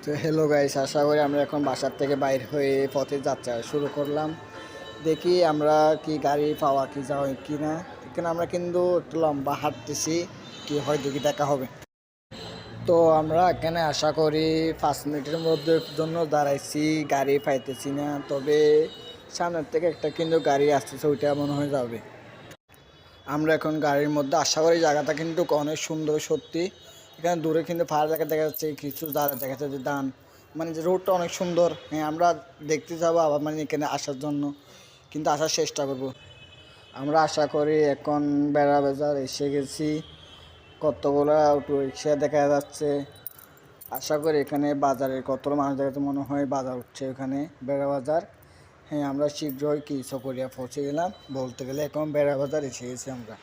তো hello guys, আশা করি আমরা এখন বাসার থেকে বাইর হয়ে পথে যাত্রা শুরু করলাম। দেখি আমরা কি গাড়ি পাওয়া কি যাওয়া কি না। এখানে আমরা কিন্তু একটু লম্বা হাঁটতেছি, কি হয় দেখি দেখা হবে। তো আমরা এখানে আশা করি 5 মিনিটের মধ্যে জন্য দাঁড়াইছি, গাড়ি পাইতেছি না। তবে সামনের থেকে একটা কিন্তু গাড়ি আসতেছে, ওইটা মনে হয় যাবে। আমরা এখন গাড়ির মধ্যে আশা করি জায়গাটা কিন্তু অনেক সুন্দর সত্যি। এখানে দূরে কিন্তু ফায়ার জায়গা দেখা যাচ্ছে, কিছু দেখা যাচ্ছে যে দান, মানে যে রোডটা অনেক সুন্দর। হ্যাঁ, আমরা দেখতে যাবো আবার, মানে এখানে আসার জন্য কিন্তু আসার চেষ্টা করব। আমরা আশা করি এখন বেড়া বাজার এসে গেছি। কতগুলো অটো রিক্সা দেখা যাচ্ছে। আশা করি এখানে বাজারের কতগুলো মানুষ দেখা যাচ্ছে, মনে হয় বাজার উঠছে এখানে বেড়া বাজার। হ্যাঁ, আমরা শীঘ্রই কি চকরিয়া পৌঁছে গেলাম, বলতে গেলে এখন বেড়া বাজার এসে গেছি আমরা।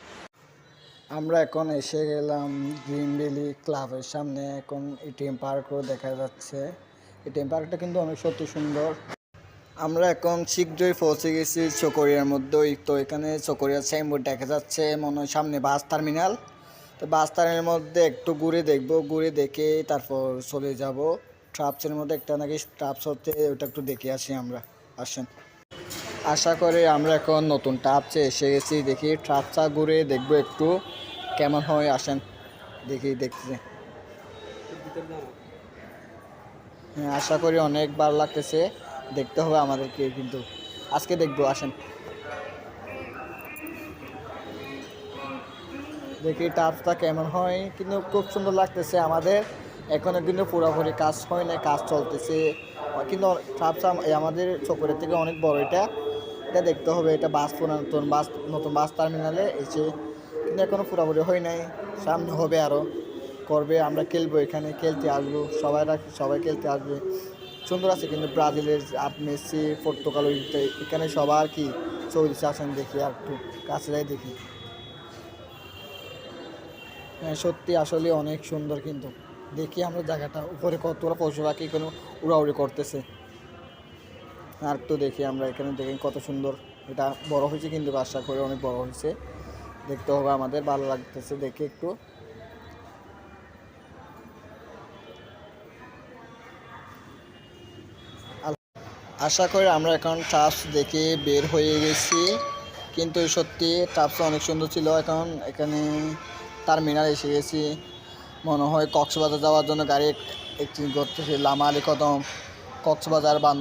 আমরা এখন এসে গেলাম গ্রিন ভ্যালি ক্লাবের সামনে। এখন এটিএম পার্কও দেখা যাচ্ছে। এটিএম পার্কটা কিন্তু অনেক সত্যি সুন্দর। আমরা এখন শীঘ্রই পৌঁছে গেছি চকরিয়ার মধ্যেই। তো এখানে চকরিয়ার সাইনবোর্ড দেখা যাচ্ছে, মনে হয় সামনে বাস টার্মিনাল। তো বাস টার্মিনালের মধ্যে একটু ঘুরে দেখবো, ঘুরে দেখে তারপর চলে যাব। ট্রাপসের মধ্যে একটা নাকি ট্রাপস হচ্ছে, ওটা একটু দেখে আসি আমরা। আসেন, আশা করি আমরা এখন নতুন ট্রাপসে এসে গেছি। দেখি ট্রাপসা ঘুরে দেখবো একটু কেমন হয়। আসেন দেখি, দেখতে। হ্যাঁ, আশা করি অনেক ভালো লাগতেছে। দেখতে হবে আমাদেরকে, কিন্তু আজকে দেখবো। আসেন দেখি ট্রাপসটা কেমন হয়, কিন্তু খুব সুন্দর লাগতেছে আমাদের। এখনো কিন্তু পুরোপুরি কাজ হয় না, কাজ চলতেছে। কিন্তু ট্রাপসা আমাদের চকরের থেকে অনেক বড়। এটা এটা দেখতে হবে। এটা বাস পুরাতন বাস, নতুন বাস টার্মিনালে এসে, কিন্তু এখনো পুরোপুরি হয় নাই। সামনে হবে, আরও করবে। আমরা খেলবো, এখানে খেলতে আসবো সবাই খেলতে আসবে। সুন্দর আছে কিন্তু ব্রাজিলের মেসি, পর্তুগাল, এখানে সবার কি চলছে। আসেন দেখি, আর একটু কাছে যাই দেখি। হ্যাঁ, সত্যি আসলে অনেক সুন্দর। কিন্তু দেখি আমরা জায়গাটা, উপরে কতগুলো পশু পাখি কোনো উড়াউড়ি করতেছে। আর একটু দেখি আমরা, এখানে দেখি কত সুন্দর। এটা বড় হয়েছে, কিন্তু আশা করে অনেক বড় হয়েছে। দেখতে হবে আমাদের, ভালো লাগতেছে দেখে একটু। আশা করি আমরা এখন ট্রাপস দেখে বের হয়ে গেছি। কিন্তু সত্যি ট্রাপসটা অনেক সুন্দর ছিল। এখন এখানে টার্মিনাল এসে গেছি। মনে হয় কক্সবাজার যাওয়ার জন্য গাড়ি এক্সচেঞ্জ করতেছে। লামা আলী কদম, কক্সবাজার, বান্দর।